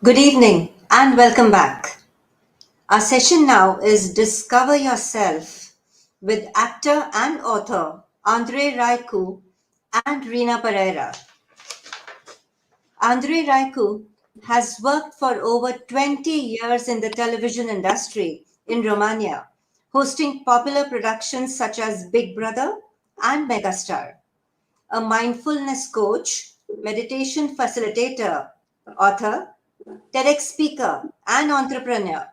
Good evening and welcome back. Our session now is Discover Yourself with actor and author Andreea Raicu and Reena Pereira. Andreea Raicu has worked for over 20 years in the television industry in Romania, hosting popular productions such as Big Brother and Megastar. A mindfulness coach, meditation facilitator, author, TEDx speaker, and entrepreneur.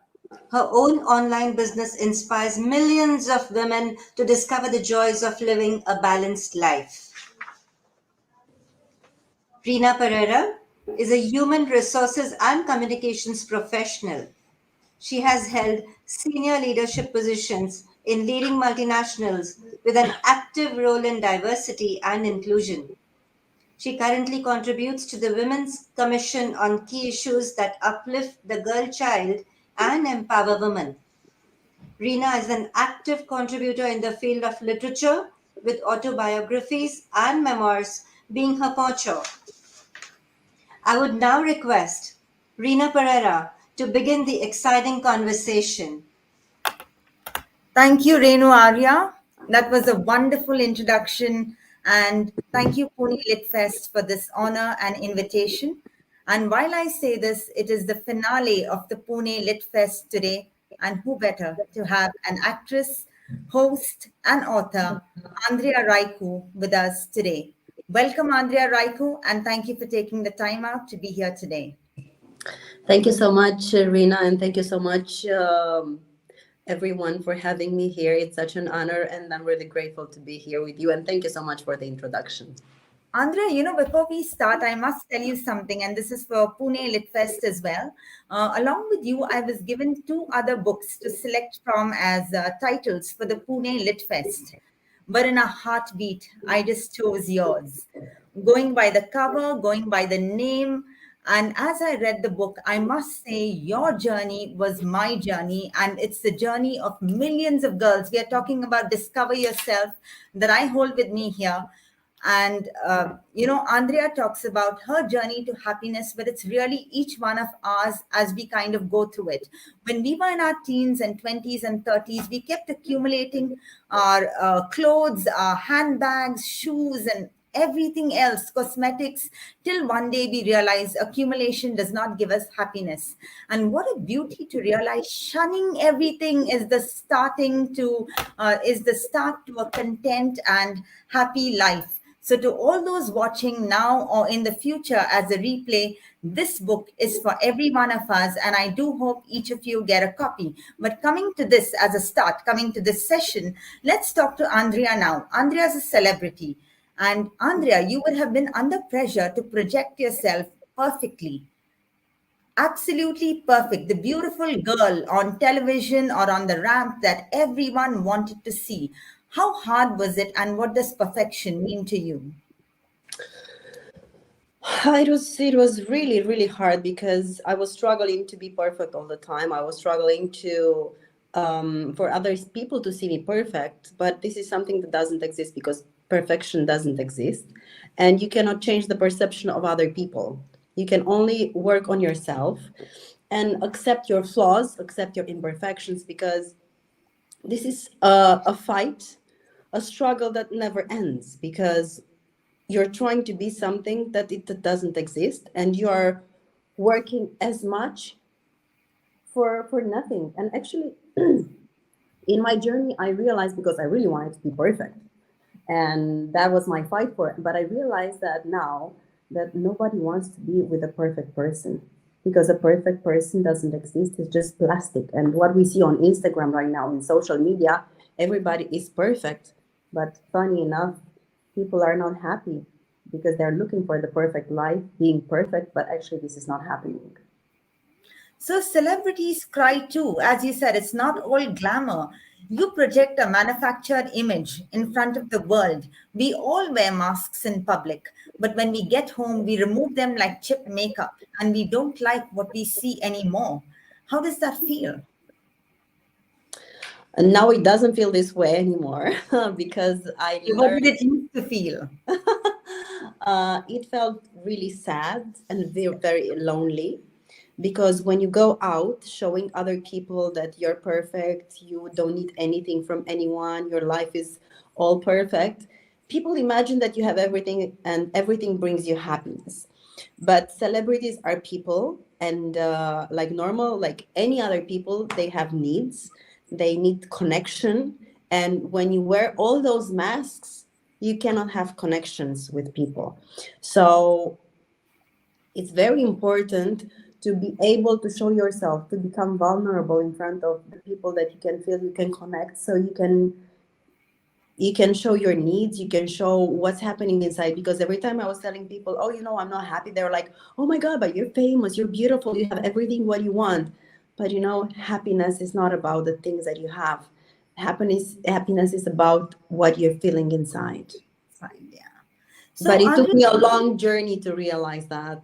Her own online business inspires millions of women to discover the joys of living a balanced life. Reena Pereira is a human resources and communications professional. She has held senior leadership positions in leading multinationals with an active role in diversity and inclusion. She currently contributes to the Women's Commission on key issues that uplift the girl child and empower women. Reena is an active contributor in the field of literature, with autobiographies and memoirs being her forte. I would now request Reena Pereira to begin the exciting conversation. Thank you, Renu Arya. That was a wonderful introduction. And thank you, Pune Lit Fest, for this honor and invitation. And while I say this, it is the finale of the Pune Lit Fest today. And who better to have an actress, host, and author, Andreea Raicu, with us today. Welcome, Andreea Raicu, and thank you for taking the time out to be here today. Thank you so much, Reena, and thank you so much, everyone, for having me here. It's such an honor, and I'm really grateful to be here with you. And thank you so much for the introduction. Andrea, before we start, I must tell you something, and this is for Pune Lit Fest as well. Along with you, I was given two other books to select from as titles for the Pune Lit Fest. But in a heartbeat, I just chose yours. Going by the cover, going by the name, and as I read the book, I must say your journey was my journey, and it's the journey of millions of girls. We are talking about Discover Yourself that I hold with me here. And, Andrea talks about her journey to happiness, but it's really each one of ours as we kind of go through it. When we were in our teens and 20s and 30s, we kept accumulating our clothes, our handbags, shoes, and everything else, cosmetics, till one day we realize accumulation does not give us happiness. And what a beauty to realize shunning everything is the start to a content and happy life. So to all those watching now or in the future as a replay, this book is for every one of us, and I do hope each of you get a copy. But coming to this as a start, coming to this session, let's talk to Andrea now. Andrea is a celebrity. And Andrea, you would have been under pressure to project yourself perfectly. Absolutely perfect. The beautiful girl on television or on the ramp that everyone wanted to see. How hard was it, and what does perfection mean to you? It was really, really hard because I was struggling to be perfect all the time. I was struggling to for other people to see me perfect, but this is something that doesn't exist because perfection doesn't exist, and you cannot change the perception of other people. You can only work on yourself and accept your flaws, accept your imperfections, because this is a fight, a struggle that never ends, because you're trying to be something that it doesn't exist, and you are working as much for nothing. And actually, in my journey, I realized, because I really wanted to be perfect, and that was my fight for it. But I realized that now that nobody wants to be with a perfect person, because a perfect person doesn't exist. It's just plastic. And what we see on Instagram right now in social media, everybody is perfect. But funny enough, people are not happy because they're looking for the perfect life, being perfect, but actually this is not happening. So celebrities cry too. As you said, it's not all glamour. You project a manufactured image in front of the world. We all wear masks in public, but when we get home, we remove them like chip makeup, and we don't like what we see anymore. How does that feel? And now it doesn't feel this way anymore because I What did learned it used to feel? it felt really sad and very, very lonely, because when you go out showing other people that you're perfect, you don't need anything from anyone, your life is all perfect, people imagine that you have everything and everything brings you happiness. But celebrities are people, and like normal, like any other people, they have needs, they need connection. And when you wear all those masks, you cannot have connections with people. So it's very important to be able to show yourself, to become vulnerable in front of the people that you can feel you can connect, so you can show your needs, you can show what's happening inside. Because every time I was telling people, oh, I'm not happy, they're like, oh my god, but you're famous, you're beautiful, you have everything what you want. But happiness is not about the things that you have. Happiness is about what you're feeling inside. Fine, yeah. But So, it took Andrea, me a long journey to realize that.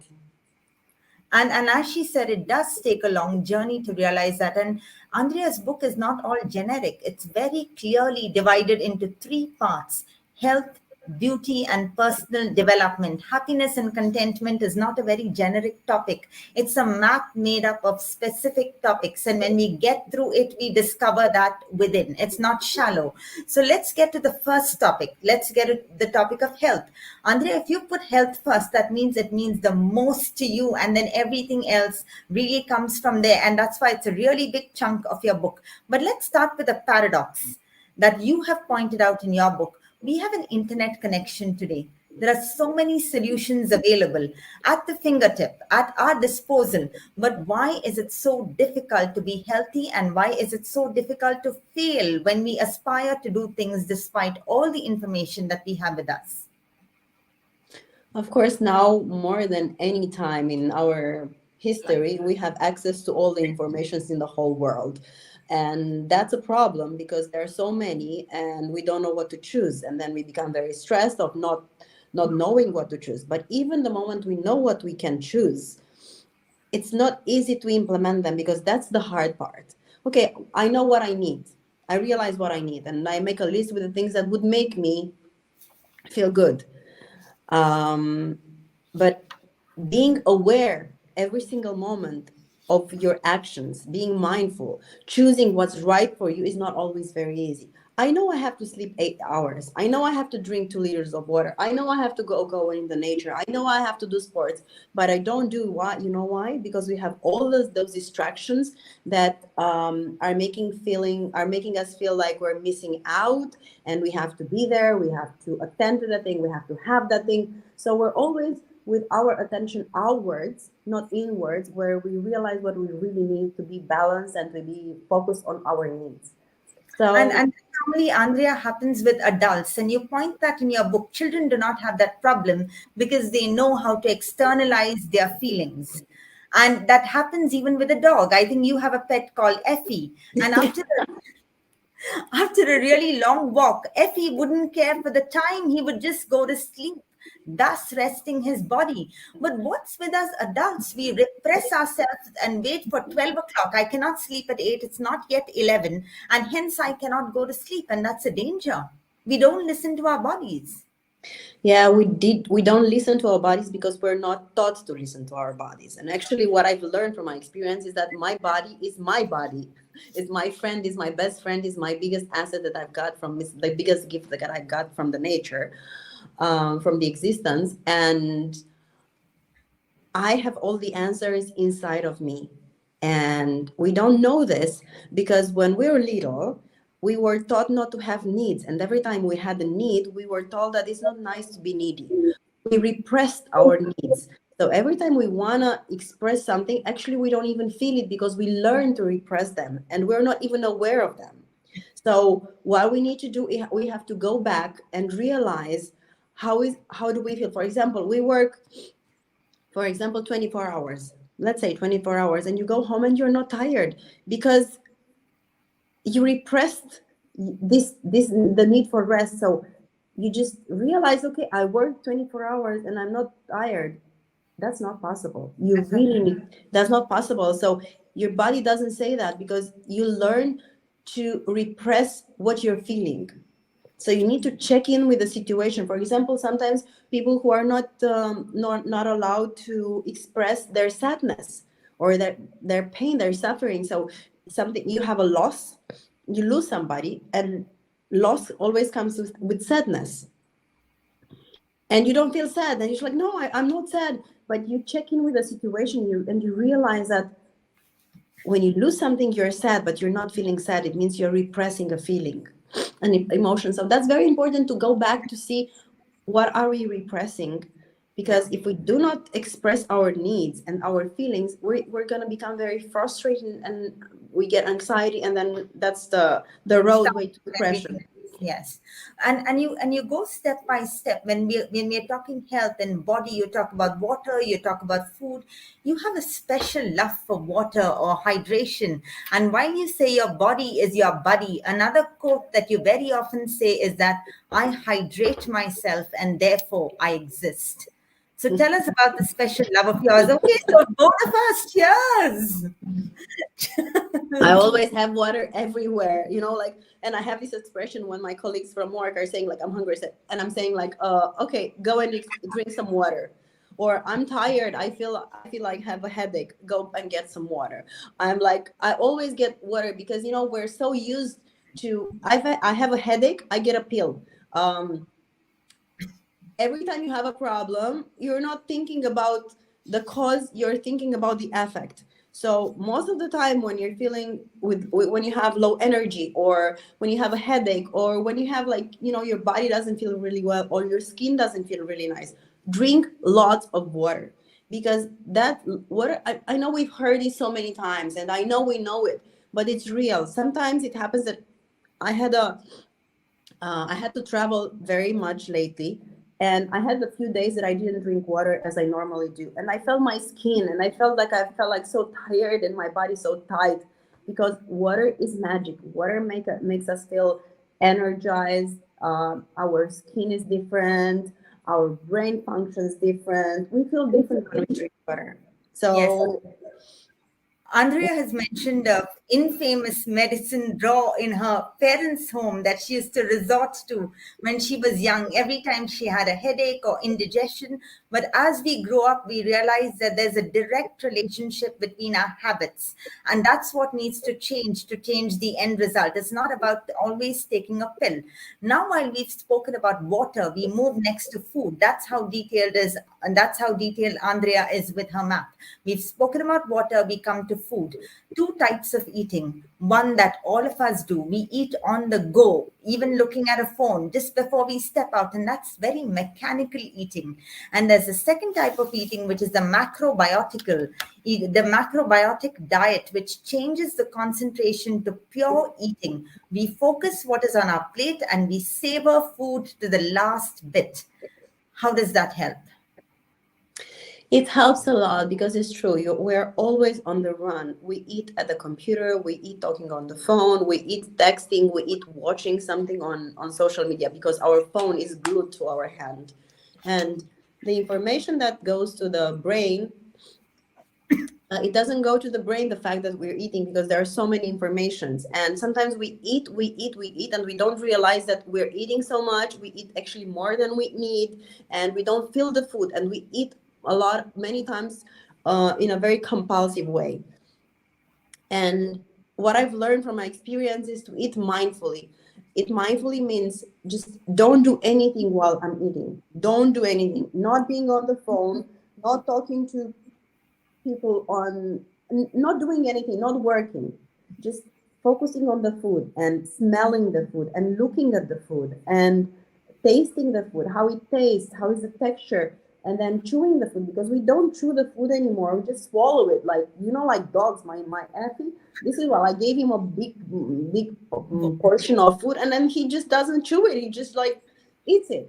and as she said, it does take a long journey to realize that. And Andrea's book is not all generic. It's very clearly divided into three parts: health, beauty, and personal development. Happiness and contentment is not a very generic topic. It's a map made up of specific topics. And when we get through it, we discover that within. It's not shallow. So let's get to the first topic. Let's get to the topic of health. Andrea, if you put health first, that means it means the most to you, and then everything else really comes from there. And that's why it's a really big chunk of your book. But let's start with a paradox that you have pointed out in your book. We have an internet connection today. There are so many solutions available at the fingertip, at our disposal. But why is it so difficult to be healthy, and why is it so difficult to fail when we aspire to do things despite all the information that we have with us? Of course, now more than any time in our history, we have access to all the informations in the whole world. And that's a problem because there are so many and we don't know what to choose. And then we become very stressed of not knowing what to choose. But even the moment we know what we can choose, it's not easy to implement them, because that's the hard part. Okay, I know what I need. I realize what I need, and I make a list with the things that would make me feel good. um, but being aware every single moment of your actions, being mindful, choosing what's right for you is not always very easy. I know I have to sleep 8 hours. I know I have to drink 2 liters of water. I know I have to go in the nature. I know I have to do sports, but I don't do what. You know why? Because we have all those distractions that are making us feel like we're missing out, and we have to be there. We have to attend to that thing. We have to have that thing. So we're always with our attention outwards, not inwards, where we realize what we really need to be balanced and to be focused on our needs. And So and normally, Andrea, happens with adults, and you point that in your book. Children do not have that problem because they know how to externalize their feelings, and that happens even with a dog. I think you have a pet called Effie, and after a really long walk, Effie wouldn't care for the time. He would just go to sleep, thus resting his body. But what's with us adults? We repress ourselves and wait for 12 o'clock. I cannot sleep at 8. It's not yet 11. And hence I cannot go to sleep. And that's a danger. We don't listen to our bodies. yeah, we don't listen to our bodies because we're not taught to listen to our bodies. And actually what I've learned from my experience is that my body is my body. Is my friend, is my best friend, is my biggest asset that I've got from this, the biggest gift that I got from the nature, from the existence. And I have all the answers inside of me. And we don't know this because when we were little, we were taught not to have needs. And every time we had a need, we were told that it's not nice to be needy. We repressed our needs. So every time we want to express something, actually, we don't even feel it because we learn to repress them and we're not even aware of them. So what we need to do, we have to go back and realize how do we feel. For example, we work 24 hours, let's say 24 hours, and you go home and you're not tired because you repressed the need for rest. So you just realize, okay, I worked 24 hours and I'm not tired. That's not possible. You really need, that's not possible. So your body doesn't say that because you learn to repress what you're feeling. So you need to check in with the situation. For example, sometimes people who are not allowed to express their sadness, or their pain, their suffering. So something, you have a loss, you lose somebody, and loss always comes with sadness, and you don't feel sad, and you're like, no, I'm not sad. But you check in with the situation, and you realize that when you lose something, you're sad, but you're not feeling sad. It means you're repressing a feeling, an emotion. So that's very important to go back to see what are we repressing, because if we do not express our needs and our feelings, we're going to become very frustrated, and we get anxiety, and then that's the roadway to depression. Everything. Yes, and you go step by step. When we're talking health and body, you talk about water, you talk about food. You have a special love for water or hydration. And while you say your body is your buddy, another quote that you very often say is that I hydrate myself and therefore I exist. So tell us about the special love of yours. Okay, so both of us, cheers. I always have water everywhere, like, and I have this expression when my colleagues from work are saying, like, I'm hungry, and I'm saying, like, okay, go and drink some water. Or I'm tired, I feel like I have a headache, go and get some water. I'm like, I always get water, because we're so used to, I have a headache, I get a pill. Every time you have a problem, you're not thinking about the cause, you're thinking about the effect. So most of the time, when you're feeling when you have low energy, or when you have a headache, or when you have, like, your body doesn't feel really well, or your skin doesn't feel really nice, drink lots of water. Because that water, I know we've heard it so many times, and I know we know it, but it's real. Sometimes it happens that I had I had to travel very much lately, and I had a few days that I didn't drink water as I normally do, and I felt my skin, and I felt like so tired, and my body so tight, because water is magic. Water makes us feel energized. Our skin is different. Our brain functions different. We feel different when we drink water. Yes. So Andrea has mentioned a infamous medicine drawer in her parents' home that she used to resort to when she was young, every time she had a headache or indigestion. But as we grow up, we realize that there's a direct relationship between our habits. And that's what needs to change the end result. It's not about always taking a pill. Now, while we've spoken about water, we move next to food. That's how detailed is, and that's how detailed Andrea is with her map. We've spoken about water, we come to food. Two types of eating. One that all of us do. We eat on the go, even looking at a phone just before we step out, and that's very mechanical eating. And there's a second type of eating, which is the macrobiotic diet, which changes the concentration to pure eating. We focus what is on our plate and we savor food to the last bit. How does that help? it helps a lot, because it's true. We're always on the run. We eat at the computer, we eat talking on the phone, we eat texting, we eat watching something on social media, because our phone is glued to our hand. And the information that goes to the brain, it doesn't go to the brain, the fact that we're eating, because there are so many informations. And sometimes we eat, and we don't realize that we're eating so much. We eat actually more than we need, and we don't feel the food, and we eat a lot, many times, in a very compulsive way. And what I've learned from my experience is to eat mindfully. It mindfully means just don't do anything while I'm eating. Don't do anything. Not being on the phone, not talking to people, not doing anything, not working, just focusing on the food and smelling the food and looking at the food and tasting the food, how it tastes, how is the texture, and then chewing the food, because we don't chew the food anymore. We just swallow it, like, like dogs. My Effie, this is what I gave him, a big portion of food, and then he just doesn't chew it. He just, like, eats it.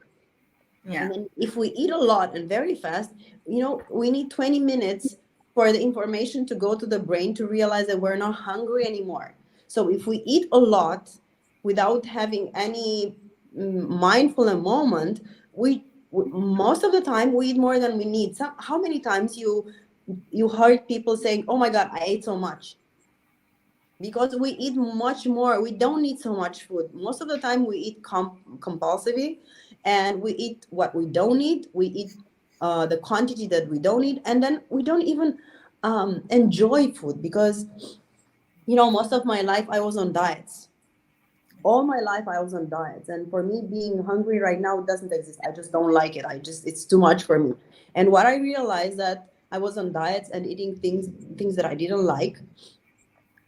Yeah. And then if we eat a lot and very fast, we need 20 minutes for the information to go to the brain to realize that we're not hungry anymore. So if we eat a lot without having any mindful moment, most of the time we eat more than we need. How many times you heard people saying, "Oh my God, I ate so much," because we eat much more. We don't need so much food. Most of the time we eat compulsively, and we eat what we don't need. We eat the quantity that we don't need, and then we don't even enjoy food, because most of my life I was on diets. All my life I was on diets, and for me, being hungry right now doesn't exist. I just don't like it. It's too much for me. And what I realized, that I was on diets and eating things that I didn't like.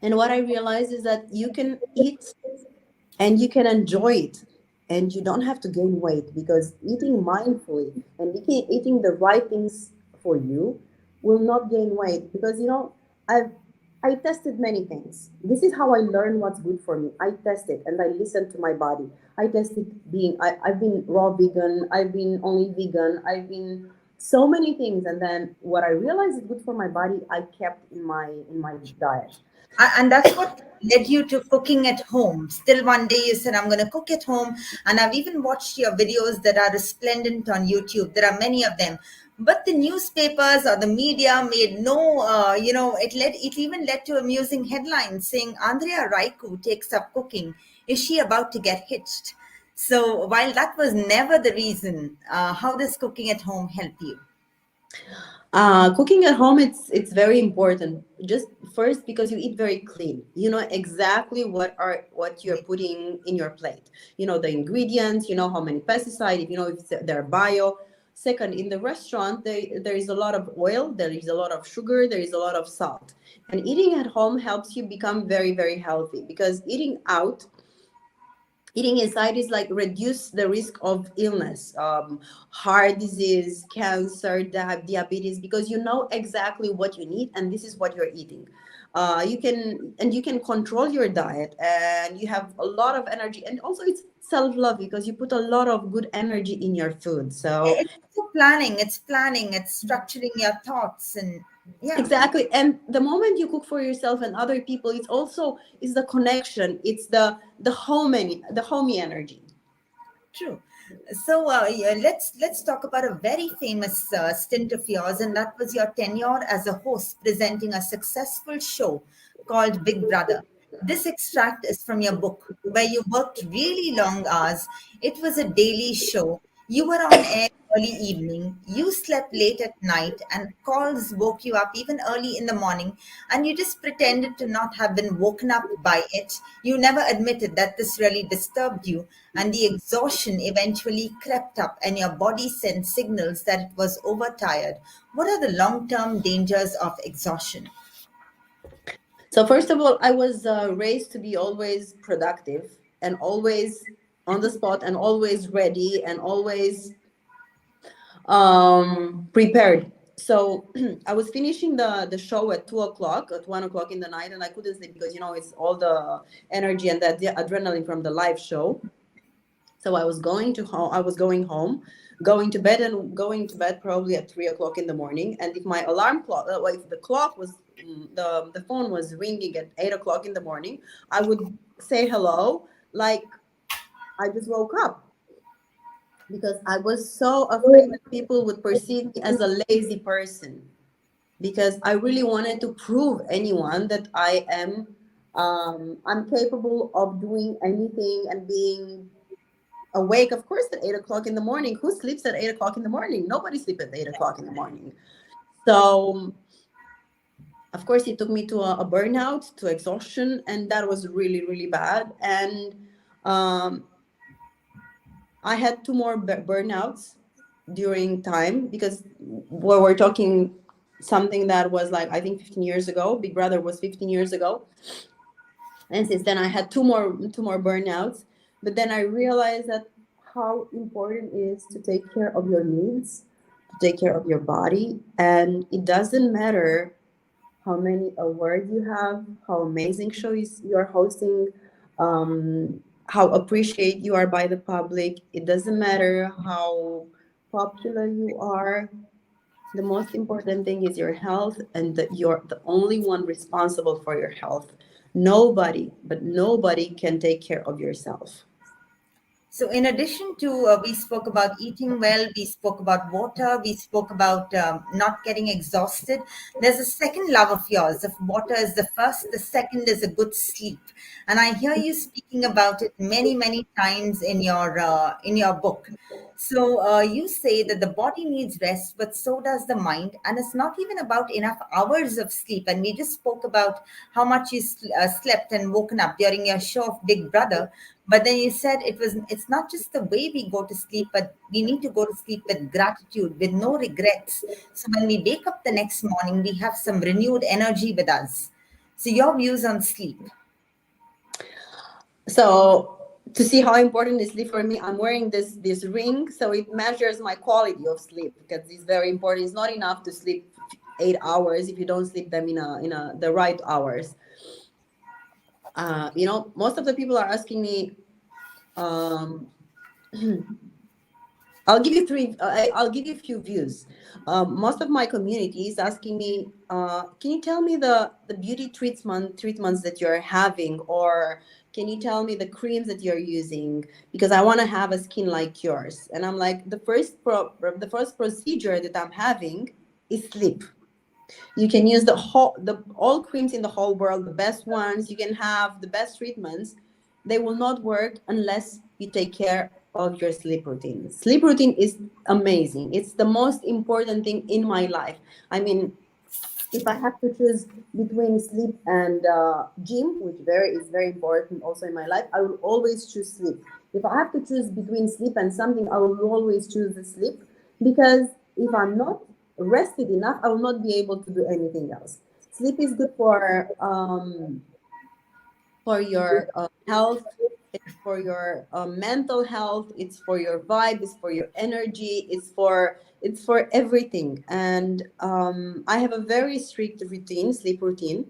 And what I realized is that you can eat and you can enjoy it, and you don't have to gain weight, because eating mindfully and eating the right things for you will not gain weight. Because I tested many things. This is how I learned what's good for me. I tested and I listened to my body. I tested I've been raw vegan, I've been only vegan, I've been so many things, and then what I realized is good for my body, I kept in my diet. And that's what led you to cooking at home. Still, one day you said, I'm going to cook at home. And I've even watched your videos that are resplendent on YouTube. There are many of them. But the newspapers or the media made no, it even led to amusing headlines saying, Andreea Raicu takes up cooking. Is she about to get hitched? So while that was never the reason, how does cooking at home help you? Cooking at home, it's very important. Just first, because you eat very clean. You know exactly what you're putting in your plate. You know the ingredients. You know how many pesticides. You know if they're bio. Second, in the restaurant, there is a lot of oil. There is a lot of sugar. There is a lot of salt. And eating at home helps you become very, very healthy, because eating inside is like reduce the risk of illness, heart disease, cancer, diabetes, because you know exactly what you need, and this is what you're eating. You can control your diet, and you have a lot of energy, and also it's self-love, because you put a lot of good energy in your food. So It's planning, it's structuring your thoughts. And yeah. exactly. And the moment you cook for yourself and other people, it's also is the connection. It's the homey energy. True. So yeah, let's talk about a very famous stint of yours, and that was your tenure as a host presenting a successful show called Big Brother. This extract is from your book, where you worked really long hours. It was a daily show. You were on air early evening. You slept late at night, and calls woke you up even early in the morning, and you just pretended to not have been woken up by it. You never admitted that this really disturbed you, and the exhaustion eventually crept up, and your body sent signals that it was overtired. What are the long term dangers of exhaustion? So first of all, I was raised to be always productive and always on the spot and always ready and always prepared. So I was finishing the show at 2 o'clock, at 1 o'clock in the night, and I couldn't sleep, because it's all the energy and the adrenaline from the live show. So I was going to home. I was going home, going to bed probably at 3 o'clock in the morning. And if my alarm clock, if the clock was, the phone was ringing at 8 o'clock in the morning, I would say hello, like I just woke up, because I was so afraid that people would perceive me as a lazy person, because I really wanted to prove anyone that I'm capable of doing anything and being awake, of course, at 8 o'clock in the morning. Who sleeps at 8 o'clock in the morning? Nobody sleeps at 8 o'clock in the morning. So, of course, it took me to a burnout, to exhaustion, and that was really, really bad. And um, I had two more burnouts during time, because we're talking something that was like, I think, 15 years ago. Big Brother was 15 years ago. And since then I had two more burnouts. But then I realized that how important it is to take care of your needs, to take care of your body. And it doesn't matter how many awards you have, how amazing shows you're hosting, how appreciated you are by the public. It doesn't matter how popular you are. The most important thing is your health, and that you're the only one responsible for your health. Nobody, but nobody can take care of yourself. So, in addition to, we spoke about eating well, we spoke about water, we spoke about not getting exhausted. There's a second love of yours. If water is the first, the second is a good sleep. And I hear you speaking about it many, many times in your book. So you say that the body needs rest, but so does the mind, and it's not even about enough hours of sleep. And we just spoke about how much you slept and woken up during your show of Big Brother. But then you said it's not just the way we go to sleep, but we need to go to sleep with gratitude, with no regrets. So when we wake up the next morning, we have some renewed energy with us. So your views on sleep? So to see how important is sleep for me, I'm wearing this ring, so it measures my quality of sleep because it's very important. It's not enough to sleep 8 hours if you don't sleep them in the right hours. Most of the people are asking me. Um, I'll give you three. I'll give you a few views. Most of my community is asking me, can you tell me the beauty treatments that you're having, or can you tell me the creams that you're using? Because I want to have a skin like yours. And I'm like, the first procedure that I'm having is sleep. You can use the all creams in the whole world, the best ones. You can have the best treatments. They will not work unless you take care of your sleep routine. Sleep routine is amazing. It's the most important thing in my life. I mean, if I have to choose between sleep and gym, which is very important also in my life, I will always choose sleep. If I have to choose between sleep and something, I will always choose the sleep, because if I'm not rested enough, I will not be able to do anything else. Sleep is good for your health. It's for your mental health. It's for your vibe. It's for your energy. It's for everything. And I have a very strict routine, sleep routine.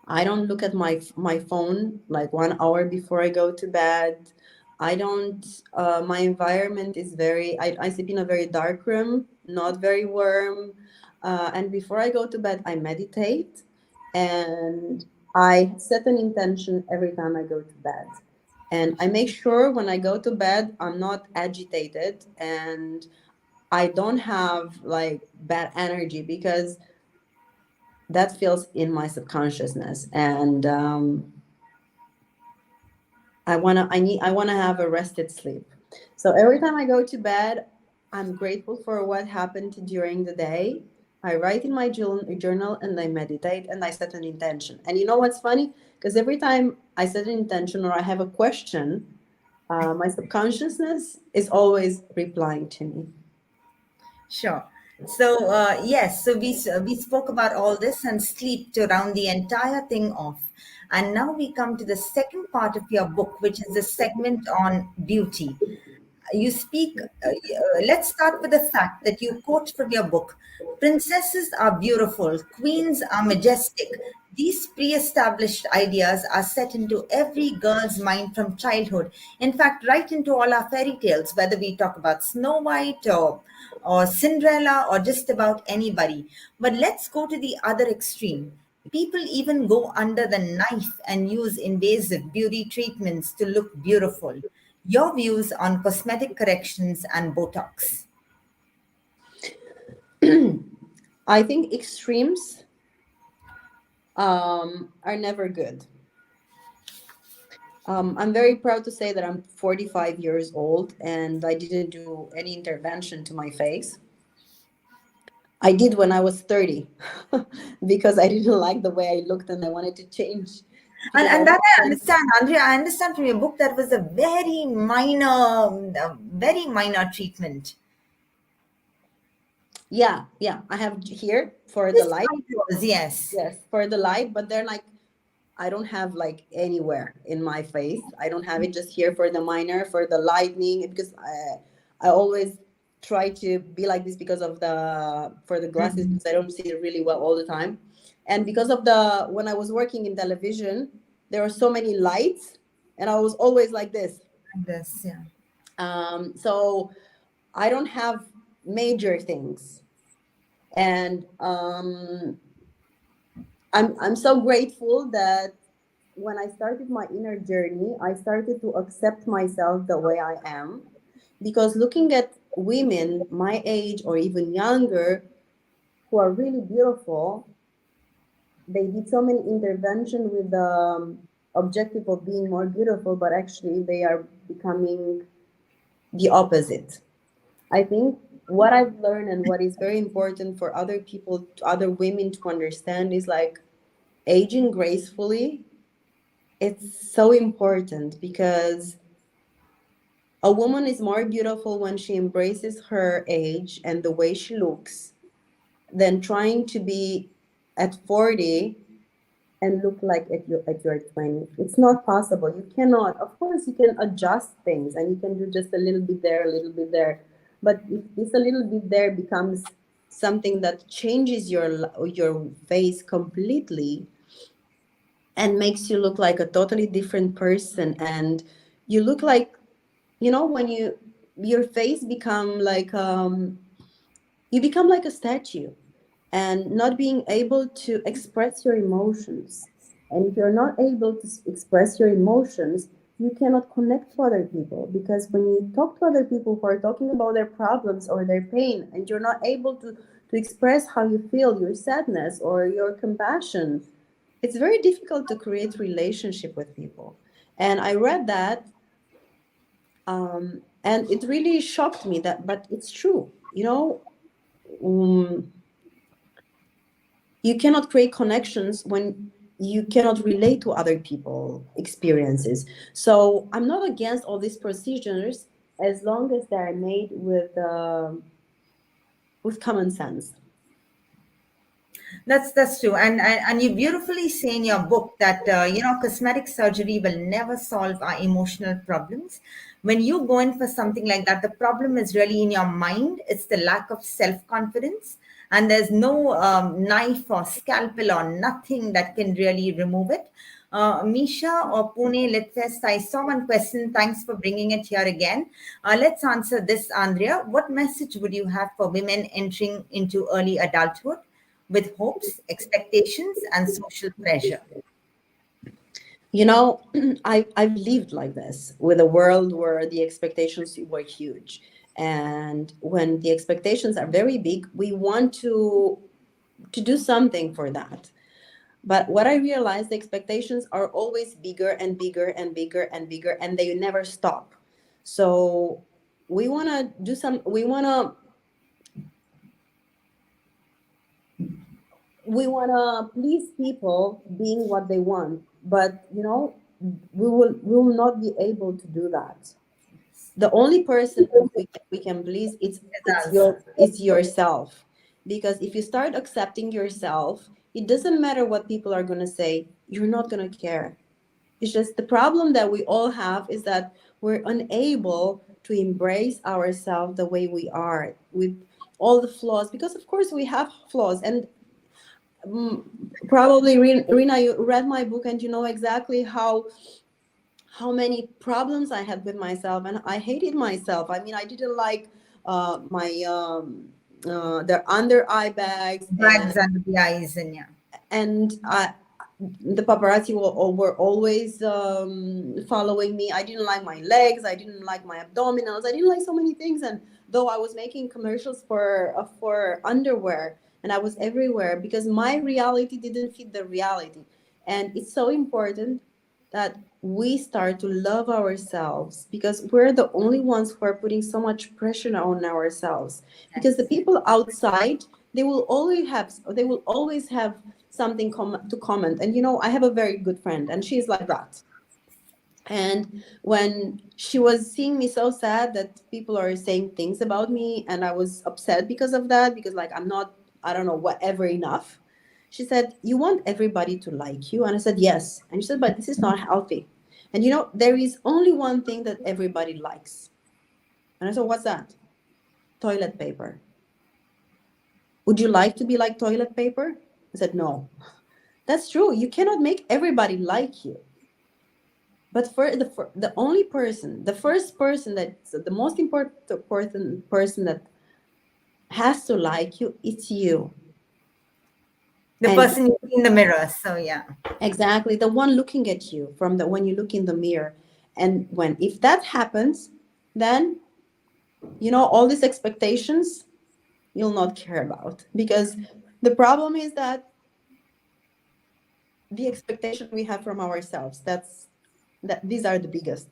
I don't look at my phone like 1 hour before I go to bed. I don't. My environment is very. I sleep in a very dark room, not very warm. And before I go to bed, I meditate, and I set an intention every time I go to bed. And I make sure when I go to bed, I'm not agitated and I don't have like bad energy, because that feels in my subconsciousness. And I wanna have a rested sleep. So every time I go to bed, I'm grateful for what happened during the day. I write in my journal and I meditate and I set an intention. And you know what's funny? Because every time I set an intention or I have a question, my subconsciousness is always replying to me. Sure. So yes, so we spoke about all this and sleep to round the entire thing off, and now we come to the second part of your book, which is the segment on beauty. You speak. Let's start with the fact that you quote from your book: "Princesses are beautiful, queens are majestic. These pre-established ideas are set into every girl's mind from childhood. In fact, right into all our fairy tales, whether we talk about Snow White or Cinderella or just about anybody. But let's go to the other extreme. People even go under the knife and use invasive beauty treatments to look beautiful. Your views on cosmetic corrections and Botox?" I think extremes are never good. I'm very proud to say that I'm 45 years old and I didn't do any intervention to my face. I did when I was 30 because I didn't like the way I looked and I wanted to change. Because And I that I felt understand, Andrea. I understand from your book that was a very minor treatment. yeah, I have here for the Just light. eyebrows, yes. Yes, for the light, but they're like, I don't have like anywhere in my face. I don't have it, just here for the minor, for the lightning, because I always try to be like this because of the for the glasses, Mhm. because I don't see it really well all the time. And because of the when I was working in television, there were so many lights and I was always like this. Like this, yeah. So I don't have major things. And I'm so grateful that when I started my inner journey, I started to accept myself the way I am. Because looking at women my age or even younger who are really beautiful, they did so many intervention with the objective of being more beautiful, but actually they are becoming the opposite. I think what I've learned and what is very important for other people, other women to understand is like aging gracefully. It's so important because a woman is more beautiful when she embraces her age and the way she looks than trying to be at 40 and look like at your 20. It's not possible. You cannot. Of course, you can adjust things and you can do just a little bit there, a little bit there. But if this a little bit there becomes something that changes your face completely and makes you look like a totally different person, and you look like, when your face become like you become like a statue and not being able to express your emotions. And if you're not able to express your emotions, you cannot connect to other people, because when you talk to other people who are talking about their problems or their pain, and you're not able to express how you feel, your sadness or your compassion, it's very difficult to create relationship with people. And I read that, and it really shocked me that, but it's true, um, you cannot create connections when you cannot relate to other people experiences. So I'm not against all these procedures as long as they're made with common sense. That's true, and you beautifully say in your book that cosmetic surgery will never solve our emotional problems. When you go in for something like that, the problem is really in your mind. It's the lack of self confidence, and there's no knife or scalpel or nothing that can really remove it. Misha or Pune Litfest, I saw one question. Thanks for bringing it here again. Let's answer this, Andrea. What message would you have for women entering into early adulthood with hopes, expectations, and social pressure? I've lived like this with a world where the expectations were huge. And when the expectations are very big, we want to do something for that. But what I realized, the expectations are always bigger and bigger and bigger and bigger, and they never stop. So we wanna please people being what they want, but we will not be able to do that. The only person we can please, it's yourself. Because if you start accepting yourself, it doesn't matter what people are going to say, you're not going to care. It's just the problem that we all have is that we're unable to embrace ourselves the way we are, with all the flaws, because of course we have flaws. And probably, Reena, you read my book and you know exactly how many problems I had with myself, and I hated myself. I mean, I didn't like my the under eye bags, Bags under the eyes, and yeah. and the paparazzi were always following me. I didn't like my legs, I didn't like my abdominals, I didn't like so many things. And though I was making commercials for underwear, and I was everywhere because my reality didn't fit the reality. And it's so important that we start to love ourselves, because we're the only ones who are putting so much pressure on ourselves. Because the people outside, they will always have something to comment. And I have a very good friend, and she's like that. And when she was seeing me so sad that people are saying things about me, and I was upset because of that, because like I'm not, I don't know, whatever enough. She said, "You want everybody to like you?" And I said, "Yes." And she said, "But this is not healthy. And there is only one thing that everybody likes." And I said, "What's that?" "Toilet paper. Would you like to be like toilet paper?" I said, "No." That's true. You cannot make everybody like you. But for the only person, the first person, that's the most important person that has to like you, it's you. The And person you see in the mirror. So yeah. exactly, the one looking at you from the when you look in the mirror. And when if that happens, then all these expectations you'll not care about, because the problem is that the expectation we have from ourselves, that these are the biggest.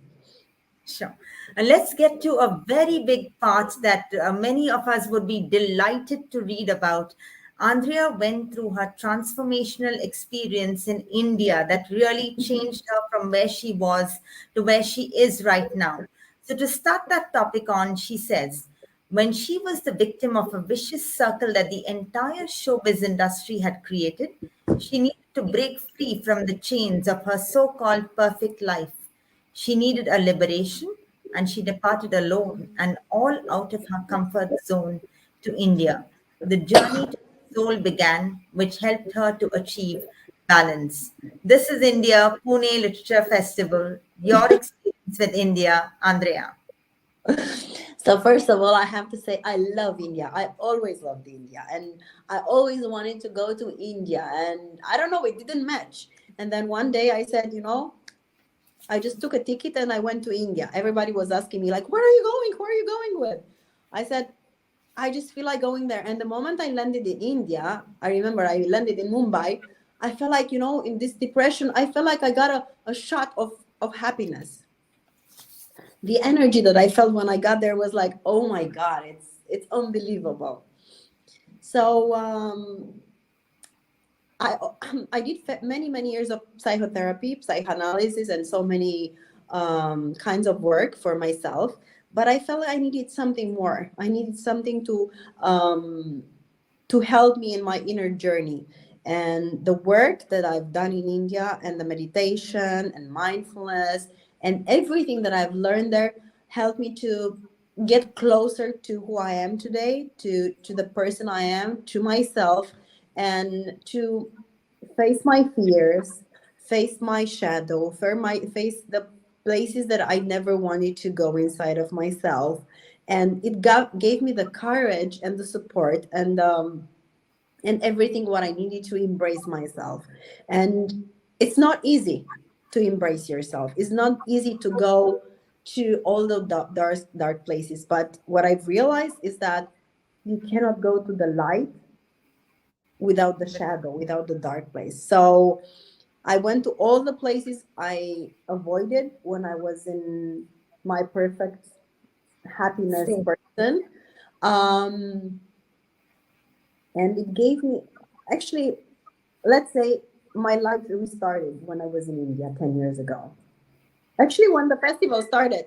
Sure. And let's get to a very big part that many of us would be delighted to read about. Andrea went through her transformational experience in India that really changed her from where she was to where she is right now. So, to start that topic on, she says, when she was the victim of a vicious circle that the entire showbiz industry had created, she needed to break free from the chains of her so called perfect life. She needed a liberation, and she departed alone and all out of her comfort zone to India. The journey to the soul began, which helped her to achieve balance. This is India, Pune Literature Festival. Your experience with India, Andrea. So first of all, I have to say I love India. I always loved India, and I always wanted to go to India. And I don't know, it didn't match. And then one day I said, I just took a ticket and I went to India. Everybody was asking me like, "Where are you going? Who are you going with?" I said, "I just feel like going there." And the moment I landed in India, I remember I landed in Mumbai. I felt like, in this depression, I felt like I got a shot of happiness. The energy that I felt when I got there was like, oh my God, it's unbelievable. So I I did many years of psychotherapy, psychoanalysis, and so many kinds of work for myself. But I felt like I needed something more. I needed something to help me in my inner journey. And the work that I've done in India, and the meditation and mindfulness and everything that I've learned there helped me to get closer to who I am today, to the person I am, to myself, and to face my fears, face my shadow, face the places that I never wanted to go inside of myself. And it gave me the courage and the support and everything what I needed to embrace myself. And it's not easy to embrace yourself. It's not easy to go to all the dark places. But what I've realized is that you cannot go to the light without the shadow, without the dark place. So I went to all the places I avoided when I was in my perfect happiness Same. person. Um, and it gave me, actually, let's say my life restarted when I was in India 10 years ago. Actually, when the festival started.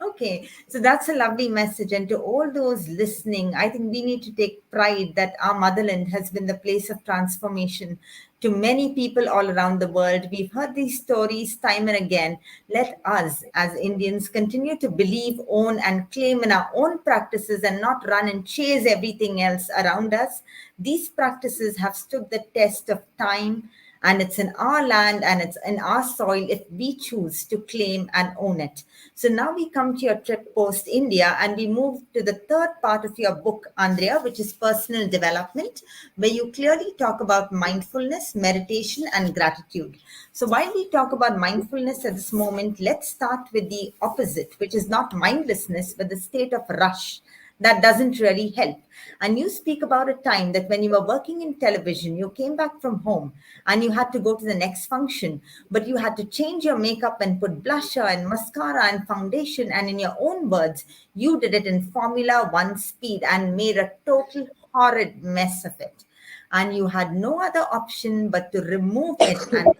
Okay, so that's a lovely message. And to all those listening, I think we need to take pride that our motherland has been the place of transformation to many people all around the world. We've heard these stories time and again. Let us, as Indians, continue to believe, own, and claim in our own practices and not run and chase everything else around us. These practices have stood the test of time, and it's in our land and it's in our soil if we choose to claim and own it. So now we come to your trip post India and we move to the third part of your book, Andrea, which is personal development, where you clearly talk about mindfulness, meditation, and gratitude. So while we talk about mindfulness at this moment, let's start with the opposite, which is not mindlessness, but the state of rush that doesn't really help. And you speak about a time that when you were working in television, you came back from home and you had to go to the next function, but you had to change your makeup and put blusher and mascara and foundation. And in your own words, you did it in Formula One speed and made a total horrid mess of it. And you had no other option but to remove it and start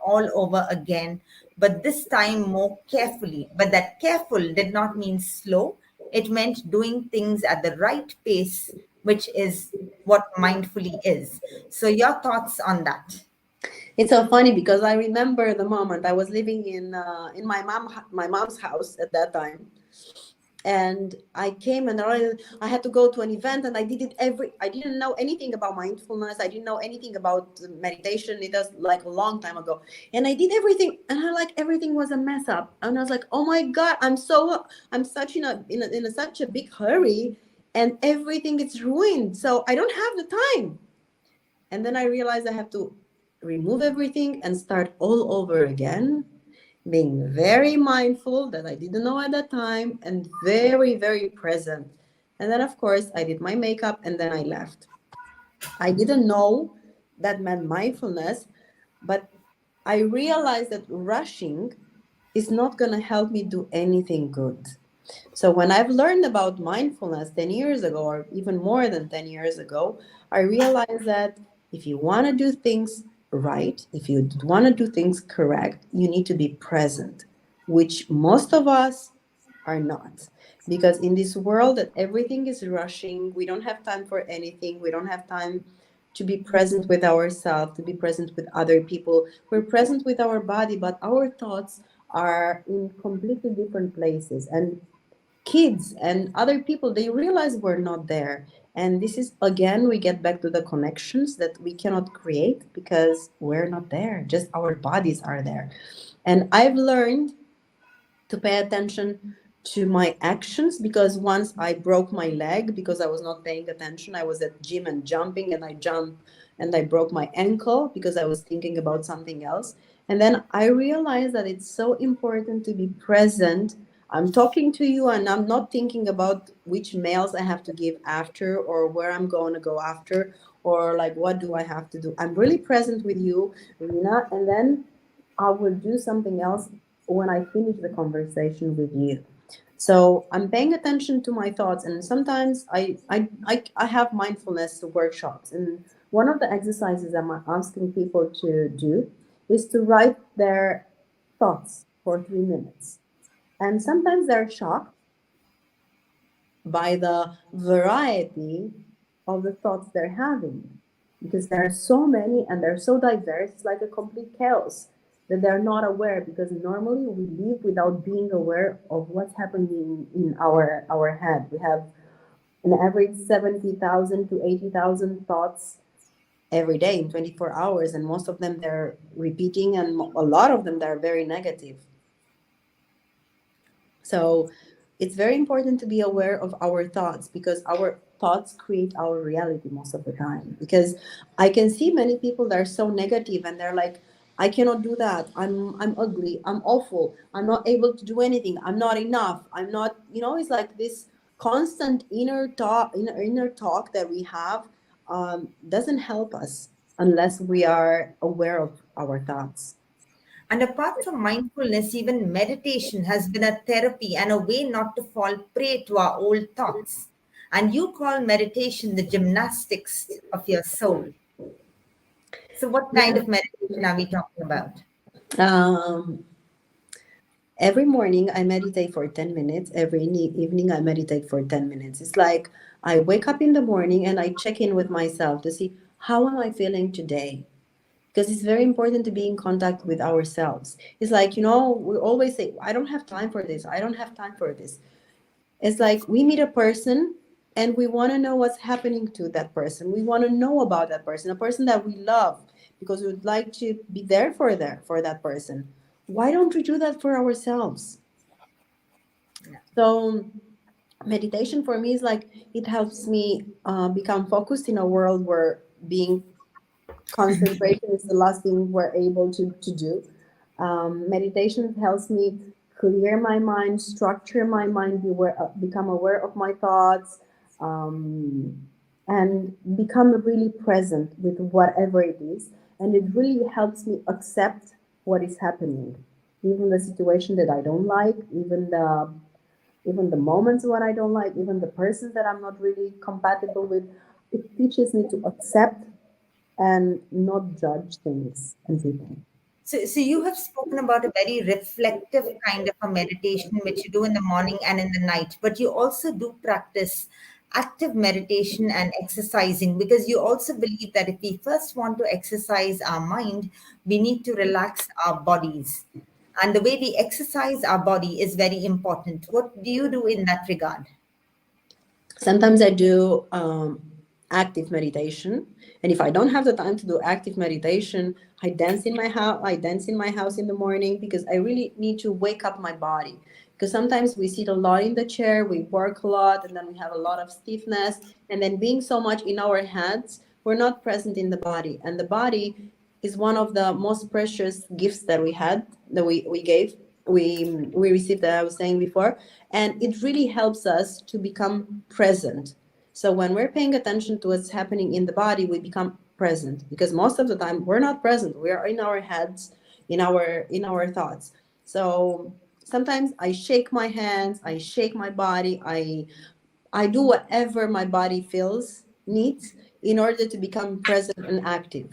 all over again, but this time more carefully. But that careful did not mean slow, it meant doing things at the right pace, which is what mindfully is. So, your thoughts on that? It's so funny because I remember the moment I was living in my mom's house at that time, and I came and I had to go to an event, and I didn't know anything about mindfulness. I didn't know anything about meditation. It was like a long time ago, and I did everything, and everything was a mess up, and I was like, oh my God, I'm such in a such a big hurry, and everything is ruined, so I don't have the time. And then I realized I have to remove everything and start all over again, being very mindful that I didn't know at that time and very, very present. And then, of course, I did my makeup and then I left. I didn't know that meant mindfulness, but I realized that rushing is not going to help me do anything good. So when I've learned about mindfulness 10 years ago, or even more than 10 years ago, I realized that if you want to do things right, if you want to do things correct, you need to be present, which most of us are not. Because in this world that everything is rushing, we don't have time for anything, we don't have time to be present with ourselves, to be present with other people. We're present with our body, but our thoughts are in completely different places. And kids and other people, they realize we're not there. And this is, again, we get back to the connections that we cannot create because we're not there, just our bodies are there. And I've learned to pay attention to my actions, because once I broke my leg because I was not paying attention. I was at gym and jumping, and I jumped and I broke my ankle because I was thinking about something else. And then I realized that it's so important to be present. I'm talking to you and I'm not thinking about which mails I have to give after, or where I'm going to go after, or like what do I have to do. I'm really present with you, Reena, and then I will do something else when I finish the conversation with you. So I'm paying attention to my thoughts, and sometimes I have mindfulness workshops, and one of the exercises I'm asking people to do is to write their thoughts for 3 minutes. And sometimes they're shocked by the variety of the thoughts they're having, because there are so many and they're so diverse. It's like a complete chaos that they're not aware, because normally we live without being aware of what's happening in our head. We have an average 70,000 to 80,000 thoughts every day in 24 hours, and most of them they're repeating, and a lot of them they're very negative. So it's very important to be aware of our thoughts, because our thoughts create our reality most of the time. Because I can see many people that are so negative and they're like, I cannot do that. I'm ugly. I'm awful. I'm not able to do anything. I'm not enough. I'm not, it's like this constant inner talk that we have doesn't help us unless we are aware of our thoughts. And apart from mindfulness, even meditation has been a therapy and a way not to fall prey to our old thoughts. And you call meditation the gymnastics of your soul. So, what kind of meditation are we talking about? Um, every morning I meditate for 10 minutes. Every evening I meditate for 10 minutes. It's like I wake up in the morning and I check in with myself to see how am I feeling today? Because it's very important to be in contact with ourselves. It's like, we always say, I don't have time for this. I don't have time for this. It's like we meet a person and we want to know what's happening to that person. We want to know about that person, a person that we love, because we would like to be there for that person. Why don't we do that for ourselves? So meditation for me is like it helps me become focused in a world where being concentration is the last thing we're able to do. Meditation helps me clear my mind, structure my mind, become aware of my thoughts, um, and become really present with whatever it is. And it really helps me accept what is happening, even the situation that I don't like, even the moments when I don't like, even the persons that I'm not really compatible with. It teaches me to accept and not judge things and people. So you have spoken about a very reflective kind of a meditation, which you do in the morning and in the night, but you also do practice active meditation and exercising, because you also believe that if we first want to exercise our mind, we need to relax our bodies. And the way we exercise our body is very important. What do you do in that regard? Sometimes I do active meditation, and if I don't have the time to do active meditation, I dance in my house. I dance in my house in the morning, because I really need to wake up my body. Because sometimes we sit a lot in the chair, we work a lot, and then we have a lot of stiffness, and then being so much in our heads, we're not present in the body. And the body is one of the most precious gifts that we had, that we gave, we received, that I was saying before. And it really helps us to become present. So when we're paying attention to what's happening in the body, we become present, because most of the time we're not present. We are in our heads, in our thoughts. So sometimes I shake my hands, I shake my body, I do whatever my body feels needs in order to become present and active.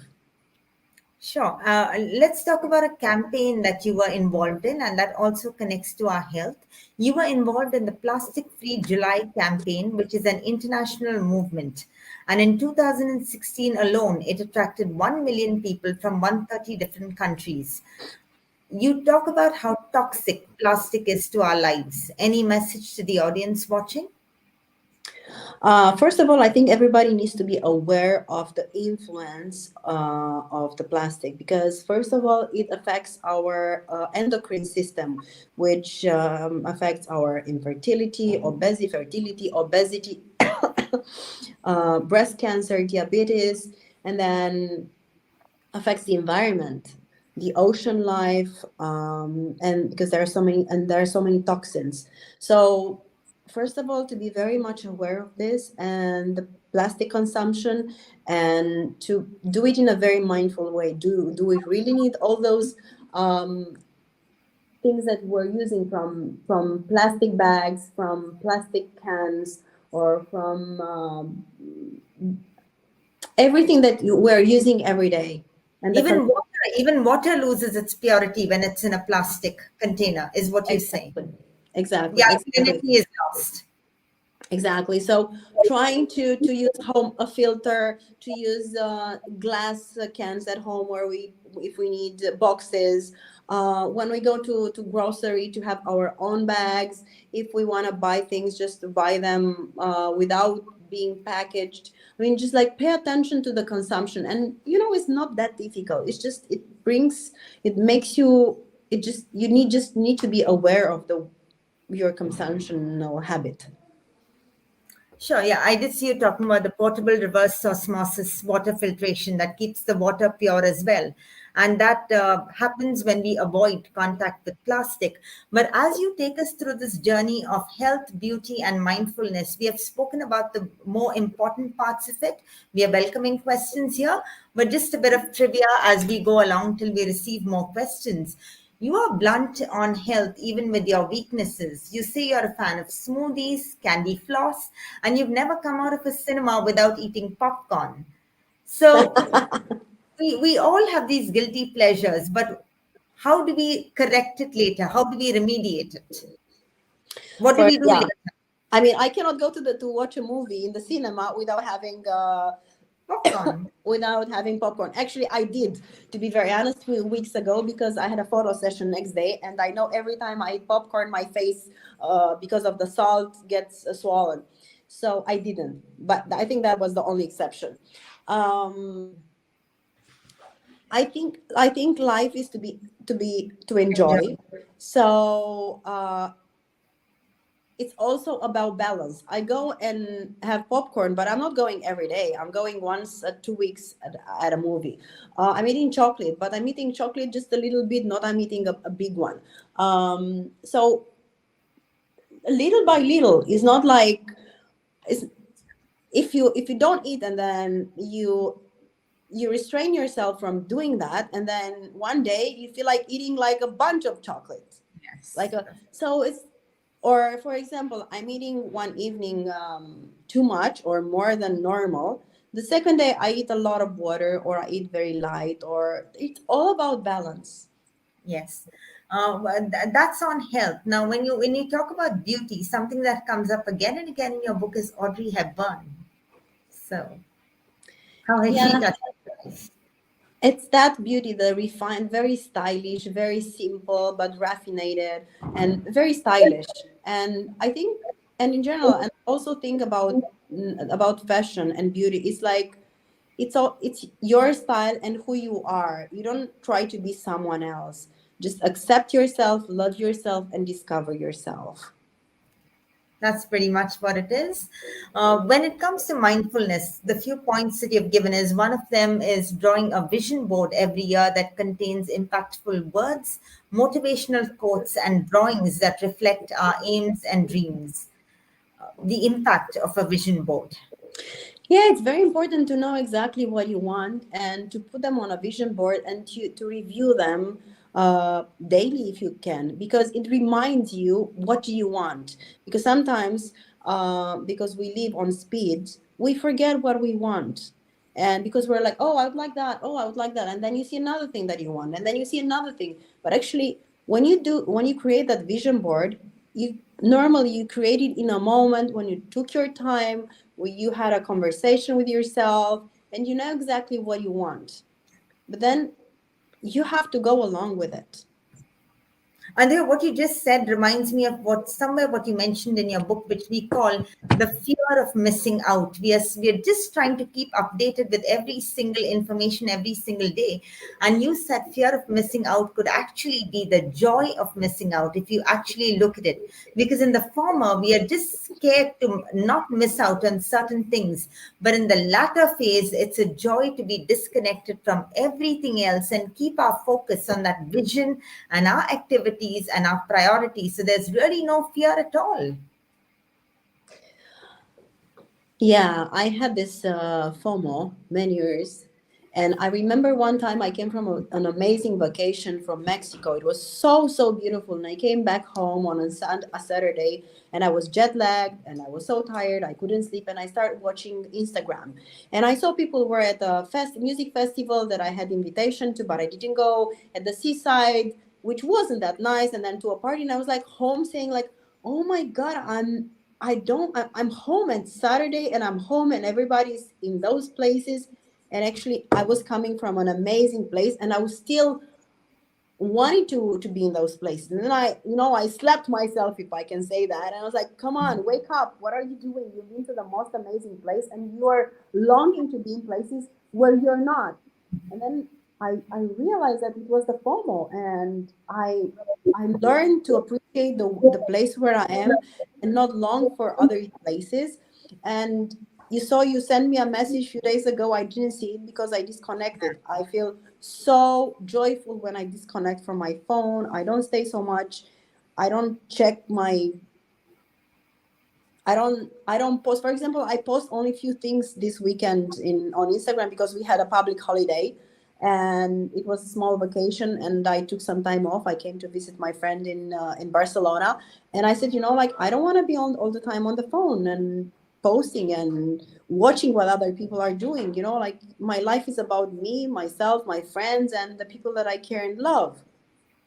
Sure. Let's talk about a campaign that you were involved in, and that also connects to our health. You were involved in the Plastic Free July campaign, which is an international movement. And in 2016 alone, it attracted 1 million people from 130 different countries. You talk about how toxic plastic is to our lives. Any message to the audience watching? First of all, I think everybody needs to be aware of the influence of the plastic, because, first of all, it affects our endocrine system, which affects our infertility, obesity, breast cancer, diabetes, and then affects the environment, the ocean life, and because there are so many toxins. So first of all, to be very much aware of this and the plastic consumption, and to do it in a very mindful way. Do we really need all those things that we're using, from plastic bags, from plastic cans, or from everything that we're using every day? And the Even water loses its purity when it's in a plastic container, is what you're saying. exactly, exactly, The exactly. alkalinity is lost. Exactly. So trying to use home a filter, to use glass cans at home, where we, if we need boxes, when we go to grocery, to have our own bags. If we want to buy things, just to buy them without being packaged. I mean, just like pay attention to the consumption, and it's not that difficult. It's just, it makes you, just need to be aware of the your consumption habit. Sure, yeah, I did see you talking about the portable reverse osmosis water filtration that keeps the water pure as well. And that happens when we avoid contact with plastic. But as you take us through this journey of health, beauty, and mindfulness, we have spoken about the more important parts of it. We are welcoming questions here, but just a bit of trivia as we go along till we receive more questions. You are blunt on health even with your weaknesses. You say you're a fan of smoothies, candy floss, and you've never come out of a cinema without eating popcorn. So we all have these guilty pleasures, but how do we correct it later? How do we remediate it? What do For we do Yeah, later? I mean, I cannot go to watch a movie in the cinema Popcorn. without having popcorn. Actually, I did, to be very honest, 2 weeks ago, because I had a photo session next day, and I know every time I eat popcorn, my face, because of the salt, gets swollen. So I didn't, but I think that was the only exception. Um, I think life is to enjoy. Enjoy. So it's also about balance. I go and have popcorn, but I'm not going every day. I'm going once at 2 weeks at a movie. I'm eating chocolate, but I'm eating chocolate just a little bit, not I'm eating a big one. So little by little, it's not like, it's, if you don't eat, and then you restrain yourself from doing that, and then one day you feel like eating like a bunch of chocolate, Yes. like a so it's or for example, I'm eating one evening too much or more than normal. The second day I eat a lot of water, or I eat very light, or it's all about balance. Yes. That's on health. Now, when you talk about beauty, something that comes up again and again in your book is Audrey Hepburn. So, how has she Yeah, touched lives? it's that beauty, the refined, very stylish, very simple but raffinated, and very stylish. And I think, and in general, and also think about fashion and beauty. It's like, it's your style and who you are. You don't try to be someone else. Just accept yourself, love yourself, and discover yourself. That's pretty much what it is. When it comes to mindfulness, the few points that you've given is one of them is drawing a vision board every year that contains impactful words, motivational quotes, and drawings that reflect our aims and dreams. The impact of a vision board. Yeah, it's very important to know exactly what you want and to put them on a vision board and to review them daily if you can, because it reminds you what do you want. Because sometimes, because we live on speed, we forget what we want. And because we're like, oh, I would like that. Oh, I would like that. And then you see another thing that you want. And then you see another thing. But actually, when you create that vision board, you create it in a moment when you took your time, when you had a conversation with yourself, and you know exactly what you want. But then you have to go along with it. Andrea, what you just said reminds me of what you mentioned in your book, which we call the fear of missing out. We are just trying to keep updated with every single information every single day. And you said fear of missing out could actually be the joy of missing out if you actually look at it. Because in the former, we are just scared to not miss out on certain things. But in the latter phase, it's a joy to be disconnected from everything else and keep our focus on that vision and our activities and our priorities. So there's really no fear at all. Yeah, I had this FOMO many years. And I remember one time I came from an amazing vacation from Mexico. It was so, so beautiful. And I came back home on a Saturday, and I was jet lagged and I was so tired. I couldn't sleep. And I started watching Instagram. And I saw people were at a music festival that I had invitation to, but I didn't go, at the seaside, which wasn't that nice. And then to a party. And I was like home saying like, oh my God, I'm home on Saturday and I'm home and everybody's in those places. And actually I was coming from an amazing place and I was still wanting to be in those places. And then I slapped myself, if I can say that. And I was like, come on, wake up. What are you doing? You've been to the most amazing place and you are longing to be in places where you're not. And then I realized that it was the FOMO, and I learned to appreciate the place where I am and not long for other places. And you sent me a message a few days ago. I didn't see it because I disconnected. I feel so joyful when I disconnect from my phone. I don't stay so much. I don't check my I don't post. For example, I post only few things this weekend on Instagram because we had a public holiday and it was a small vacation and I took some time off. I came to visit my friend in Barcelona, and I said, like, I don't want to be on all the time on the phone and posting and watching what other people are doing. Like, my life is about me, myself, my friends, and the people that I care and love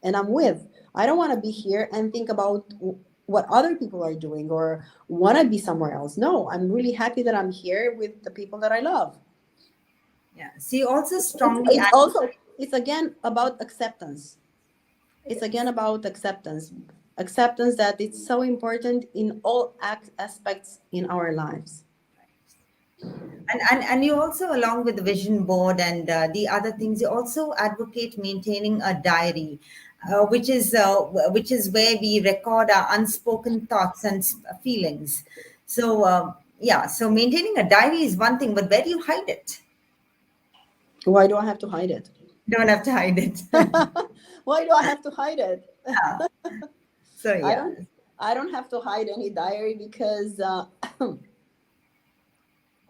and I'm with. I don't want to be here and think about what other people are doing or want to be somewhere else. No, I'm really happy that I'm here with the people that I love. Yeah. So you also It's, strongly it's also, it's again about acceptance. It's again about acceptance that it's so important in all aspects in our lives. and you also, along with the vision board and the other things, you also advocate maintaining a diary, which is where we record our unspoken thoughts and feelings. So yeah, so maintaining a diary is one thing, but where do you hide it? Why do I have to hide it? You don't have to hide it. Why do I have to hide it? So I yeah. don't I don't have to hide any diary because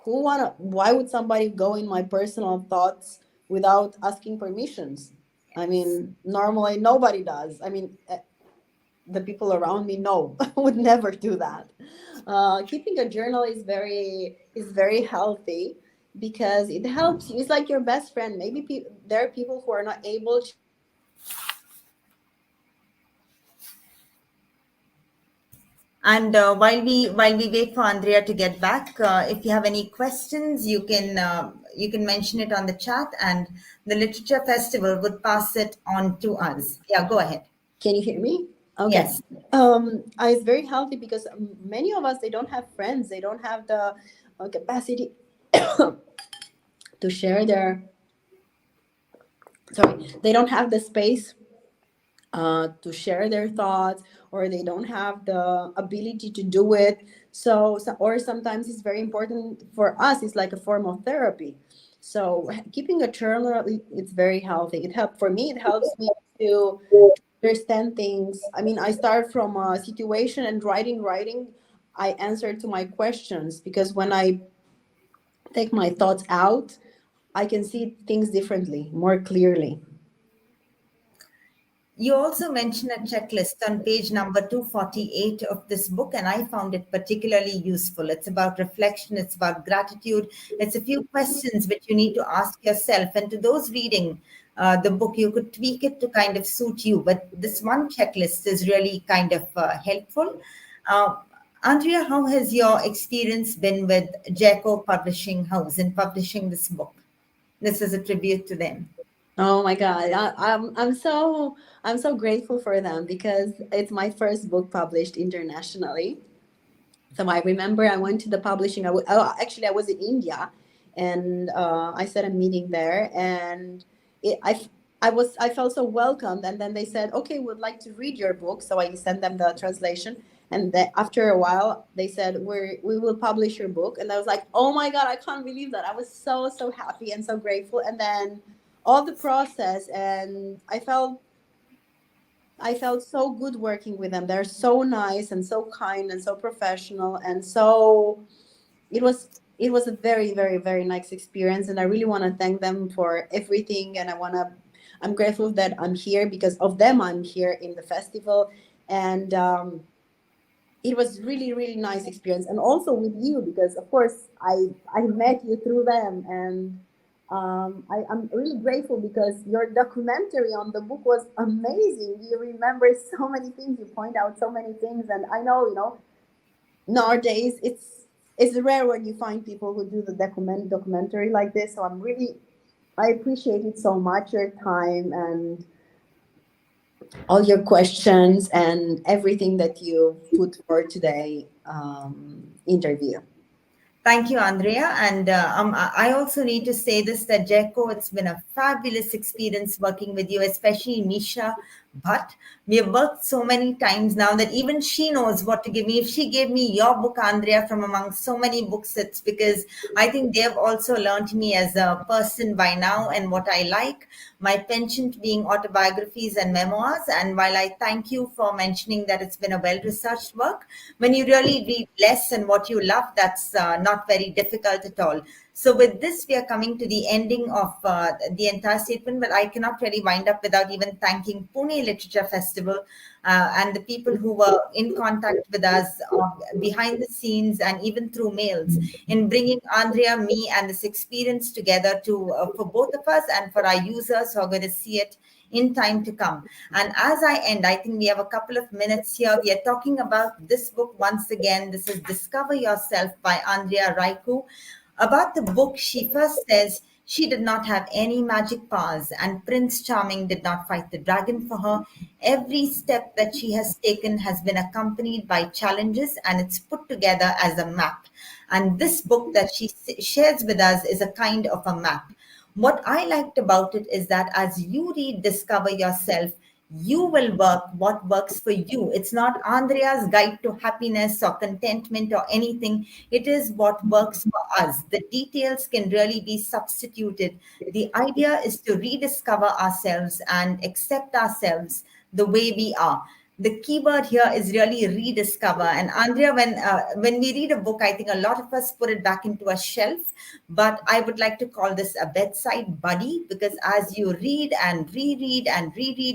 why would somebody go in my personal thoughts without asking permissions? I mean, normally nobody does. I mean, the people around me know would never do that. Keeping a journal is very healthy because it helps you. It's like your best friend. Maybe there are people who are not able to. And while we wait for Andrea to get back, if you have any questions, you can mention it on the chat, and the Literature Festival would pass it on to us. Yeah, go ahead. Can you hear me? Okay. Yes. It's very healthy because many of us, they don't have friends. They don't have the capacity to share their. Sorry, they don't have the space to share their thoughts, or they don't have the ability to do it. Or sometimes it's very important for us, it's like a form of therapy. So keeping a journal, it's very healthy. It helps me to understand things. I mean, I start from a situation, and writing, I answer to my questions, because when I take my thoughts out, I can see things differently, more clearly. You also mention a checklist on page number 248 of this book, and I found it particularly useful. It's about reflection, it's about gratitude, it's a few questions which you need to ask yourself. And to those reading the book, you could tweak it to kind of suit you. But this one checklist is really kind of helpful. Uh, Andrea, how has your experience been with Jacko Publishing House in publishing this book? This is a tribute to them. Oh my God, I'm so grateful for them, because it's my first book published internationally. So I remember I went to the publishing. Actually, I was in India, and I set a meeting there, and it, I felt so welcomed. And then they said, "Okay, we'd like to read your book." So I sent them the translation, and after a while, they said, we will publish your book." And I was like, "Oh my God, I can't believe that!" I was so happy and so grateful. And then all the process, and I felt so good working with them. They're so nice and so kind and so professional, and so it was a very nice experience. And I really want to thank them for everything. And I'm grateful that I'm here because of them. I'm here in the festival, and it was really nice experience. And also with you, because of course I met you through them. And I'm really grateful because your documentary on the book was amazing. You remember so many things, you point out so many things. And I know, nowadays it's rare when you find people who do the documentary like this. So I appreciate it so much, your time and all your questions and everything that you put for today interview. Thank you, Andrea. And I also need to say this that Jeko, it's been a fabulous experience working with you, especially Misha. But we have worked so many times now that even she knows what to give me. If she gave me your book, Andrea, from among so many books, it's because I think they have also learned me as a person by now and what I like. My penchant being autobiographies and memoirs. And while I thank you for mentioning that it's been a well researched work, when you really read less and what you love, that's not very difficult at all. So, with this, we are coming to the ending of the entire statement, but I cannot really wind up without even thanking Pune Literature Festival and the people who were in contact with us behind the scenes and even through mails in bringing Andrea, me, and this experience together for both of us and for our users who are going to see it in time to come. And as I end, I think we have a couple of minutes here. We are talking about this book once again. This is Discover Yourself by Andreea Raicu. About the book, she first says she did not have any magic powers and Prince Charming did not fight the dragon for her. Every step that she has taken has been accompanied by challenges and it's put together as a map. And this book that she shares with us is a kind of a map. What I liked about it is that as you read Discover Yourself, you will work what works for you. It's not Andrea's guide to happiness or contentment or anything. It is what works for us. The details can really be substituted. The idea is to rediscover ourselves and accept ourselves the way we are. The key word here is really rediscover. And Andrea, when we read a book, I think a lot of us put it back into a shelf, but I would like to call this a bedside buddy, because as you read and reread,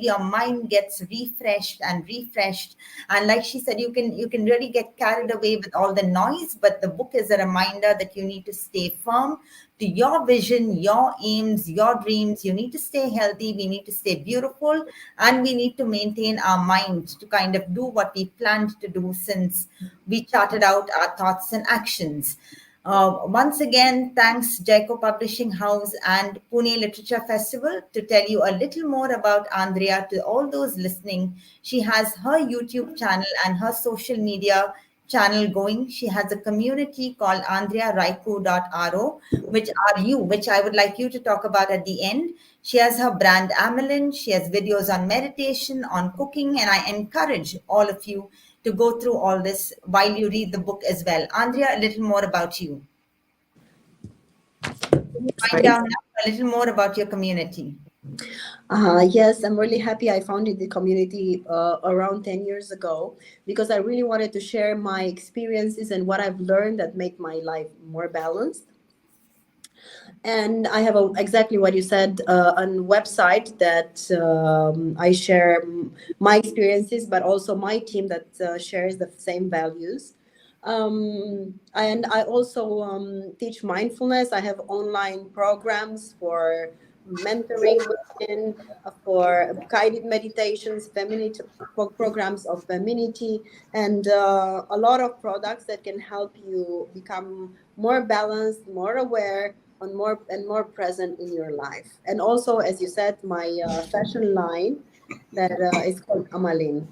your mind gets refreshed and refreshed. And like she said, you can really get carried away with all the noise, but the book is a reminder that you need to stay firm to your vision, your aims, your dreams. You need to stay healthy, we need to stay beautiful, and we need to maintain our mind to kind of do what we planned to do since we charted out our thoughts and actions. Once again, thanks Jaco Publishing House and Pune Literature Festival. To tell you a little more about Andrea, to all those listening, she has her YouTube channel and her social media channel going. She has a community called andrearaicu.ro, which I would like you to talk about at the end. She has her brand Amelin. She has videos on meditation, on cooking, and I encourage all of you to go through all this while you read the book as well. Andrea, a little more about you. Can you find Sorry. out a little more about your community? Yes, I'm really happy I founded the community around 10 years ago because I really wanted to share my experiences and what I've learned that make my life more balanced. And I have exactly what you said, a website that I share my experiences, but also my team that shares the same values. And I also teach mindfulness. I have online programs for mentoring women, for guided meditations, femininity programs of femininity, and a lot of products that can help you become more balanced, more aware, and more present in your life. And also, as you said, my fashion line that is called Amalin.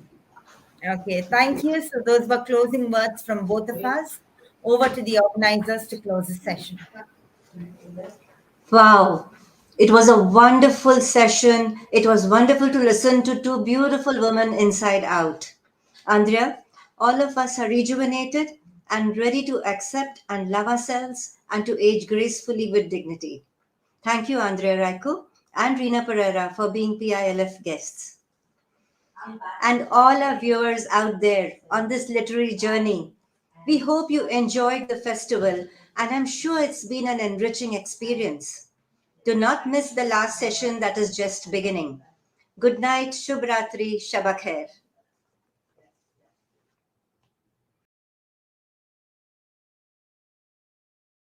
Okay, thank you. So those were closing words from both of us. Over to the organizers to close the session. Wow. It was a wonderful session. It was wonderful to listen to two beautiful women inside out. Andrea, all of us are rejuvenated and ready to accept and love ourselves and to age gracefully with dignity. Thank you, Andrea Raicu and Reena Pereira, for being PILF guests. And all our viewers out there on this literary journey, we hope you enjoyed the festival, and I'm sure it's been an enriching experience. Do not miss the last session that is just beginning. Good night, Shubh Ratri, Shabakher.